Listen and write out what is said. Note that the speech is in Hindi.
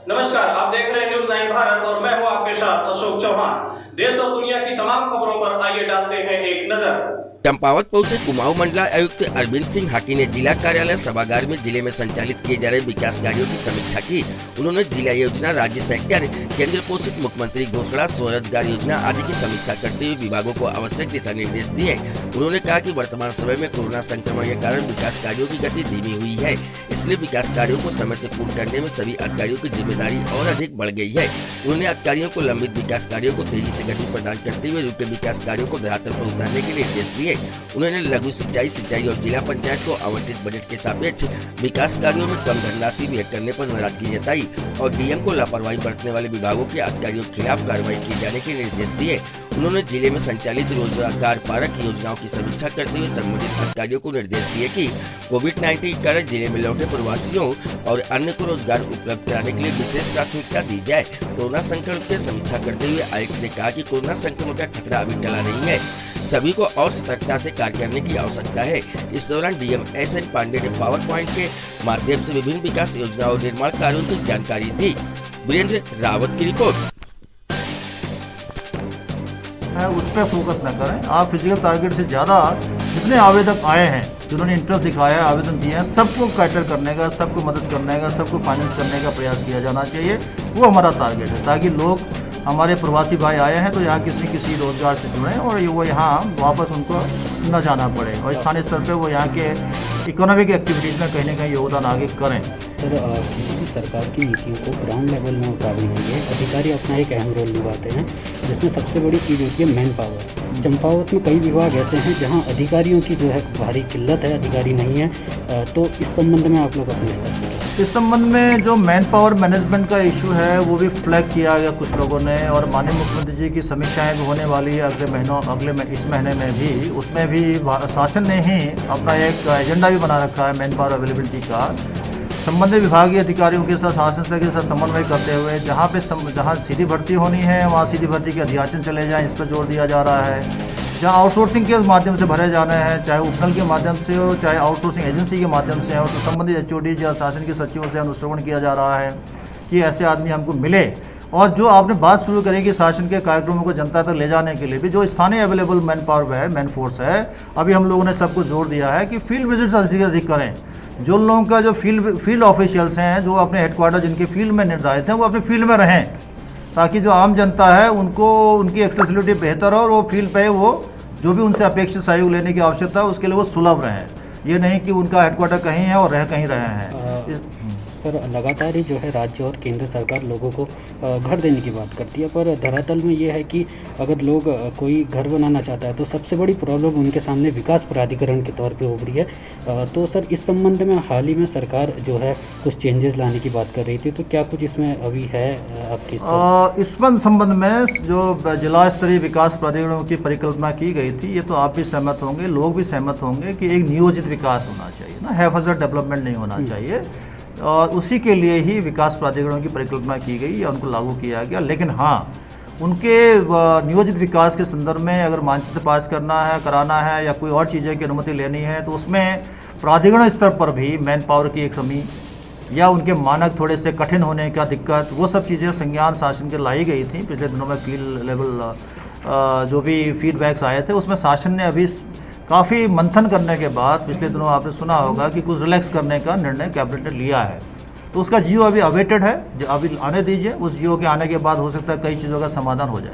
नमस्कार, आप देख रहे हैं न्यूज़ 9 भारत और मैं हूं आपके साथ अशोक चौहान। देश और दुनिया की तमाम खबरों पर आइए डालते हैं एक नजर। चंपावत पहुंचे कुमाऊं मंडला आयुक्त अरविंद सिंह हाकी ने जिला कार्यालय सभागार में जिले में संचालित किए जा रहे विकास कार्यों की समीक्षा की। उन्होंने जिला योजना, राज्य सेक्टर, केंद्र पोषित मुख्यमंत्री घोषणा, स्वरोजगार योजना आदि की समीक्षा करते हुए विभागों को आवश्यक दिशा निर्देश दिए। उन्होंने कहा कि वर्तमान समय में कोरोना संक्रमण के कारण विकास कार्यों की गति धीमी हुई है, इसलिए विकास कार्यों को समय से पूर्ण करने में सभी अधिकारियों की जिम्मेदारी और अधिक बढ़ गई है। उन्होंने अधिकारियों को लंबित विकास कार्यों को तेजी से गति प्रदान करते हुए रुके विकास कार्यों को धरातल पर उतारने के निर्देश दिए। उन्होंने लघु सिंचाई और जिला पंचायत को आवंटित बजट के सापेक्ष विकास कार्यों में कम धनराशि व्यय करने पर नाराजगी जताई और डीएम को लापरवाही बरतने वाले विभागों के अधिकारियों के खिलाफ कार्रवाई किए जाने के निर्देश दिए। उन्होंने जिले में संचालित रोजगार परक योजनाओं की समीक्षा करते हुए संबंधित अधिकारियों को निर्देश दिए कि कोविड-19 के कारण जिले में लौटे प्रवासियों और अन्य को रोजगार उपलब्ध कराने के लिए विशेष प्राथमिकता दी जाए। कोरोना संक्रमण की समीक्षा करते हुए आयुक्त ने कहा कि कोरोना संक्रमण का खतरा अभी टला नहीं है, सभी को और सतर्कता से कार्य करने की आवश्यकता है। इस दौरान डीएम एसएन पांडे ने पावर पॉइंट के माध्यम से विभिन्न विकास योजनाओं और निर्माण कार्यों की जानकारी दी। वीरेंद्र रावत की रिपोर्ट। उस पर फोकस न करें। आप फिजिकल टारगेट से ज़्यादा जितने आवेदक आए हैं, जिन्होंने इंटरेस्ट दिखाया है, आवेदन दिए हैं, सबको कैटर करने का, सबको मदद करने का, सबको फाइनेंस करने का प्रयास किया जाना चाहिए। वो हमारा टारगेट है, ताकि लोग, हमारे प्रवासी भाई आए हैं तो यहाँ किसी रोजगार से जुड़ें और वो यहाँ वापस उनको न जाना पड़े और स्थानीय स्तर पे वो यहाँ के इकोनॉमिक एक्टिविटीज़ में कहीं न कहीं योगदान आगे करें। सर, किसी भी सरकार की नीतियों को ग्राउंड लेवल में उतारने के लिए अधिकारी अपना एक अहम रोल निभाते हैं, जिसमें सबसे बड़ी चीज़ होती है मैन पावर। चंपावत में कई विभाग ऐसे हैं जहां अधिकारियों की जो है भारी किल्लत है, अधिकारी नहीं है, तो इस संबंध में आप लोग अपने स्तर से इस संबंध में जो मैन पावर मैनेजमेंट का इशू है वो भी फ्लैग किया गया कुछ लोगों ने, और माननीय मुख्यमंत्री जी की समीक्षाएं भी होने वाली है इस महीने में भी। उसमें भी शासन ने ही अपना एक एजेंडा भी बना रखा है मैन पावर अवेलेबिलिटी का। संबंधित विभागीय अधिकारियों के साथ, शासन के साथ समन्वय करते हुए जहाँ सीधी भर्ती होनी है वहाँ सीधी भर्ती के अध्याचन चले जाएँ, इस पर जोर दिया जा रहा है। जहाँ आउटसोर्सिंग के माध्यम से भरे जाने हैं, चाहे उपनल के माध्यम से हो, चाहे आउटसोर्सिंग एजेंसी के माध्यम से हो, तो संबंधित एचओडी या शासन के सचिवों से अनुश्रवण किया जा रहा है कि ऐसे आदमी हमको मिले। और जो आपने बात शुरू करी कि शासन के कार्यक्रमों को जनता तक ले जाने के लिए भी जो स्थानीय अवेलेबल मैन पावर है, मैन फोर्स है, अभी हम लोगों ने सबको जोर दिया है कि फील्ड विजिट्स अधिक करें। जो लोगों का जो फील्ड ऑफिशियल्स हैं, जो अपने हेडक्वार्टर जिनके फील्ड में निर्धारित हैं, वो अपने फील्ड में रहें, ताकि जो आम जनता है उनको उनकी एक्सेसिबिलिटी बेहतर हो और वो फील्ड पे वो जो भी उनसे अपेक्षित सहयोग लेने की आवश्यकता है उसके लिए वो सुलभ रहें। ये नहीं कि उनका हेडक्वार्टर कहीं है और कहीं रहे हैं। सर, लगातार ही जो है राज्य और केंद्र सरकार लोगों को घर देने की बात करती है, पर धरातल में ये है कि अगर लोग कोई घर बनाना चाहता है तो सबसे बड़ी प्रॉब्लम उनके सामने विकास प्राधिकरण के तौर पे उभरी है। तो सर, इस संबंध में हाल ही में सरकार जो है कुछ चेंजेस लाने की बात कर रही थी, तो क्या कुछ इसमें अभी है आपकी? इस संबंध में जो जिला स्तरीय विकास प्राधिकरणों की परिकल्पना की गई थी, ये तो आप भी सहमत होंगे, लोग भी सहमत होंगे कि एक नियोजित विकास होना चाहिए ना, हैफजर्ड डेवलपमेंट नहीं होना चाहिए। और उसी के लिए ही विकास प्राधिकरणों की परिकल्पना की गई या उनको लागू किया गया। लेकिन हाँ, उनके नियोजित विकास के संदर्भ में अगर मानचित्र पास कराना है या कोई और चीज़ें की अनुमति लेनी है, तो उसमें प्राधिकरण स्तर पर भी मैन पावर की एक कमी या उनके मानक थोड़े से कठिन होने का दिक्कत, वो सब चीज़ें संज्ञान शासन के लाई गई थी। पिछले दिनों में फील्ड लेवल जो भी फीडबैक्स आए थे, उसमें शासन ने अभी काफ़ी मंथन करने के बाद पिछले दिनों आपने सुना होगा कि कुछ रिलैक्स करने का निर्णय कैबिनेट ने लिया है। तो उसका जियो अभी अवेटेड है, अभी आने दीजिए। उस जियो के आने के बाद हो सकता है कई चीज़ों का समाधान हो जाए।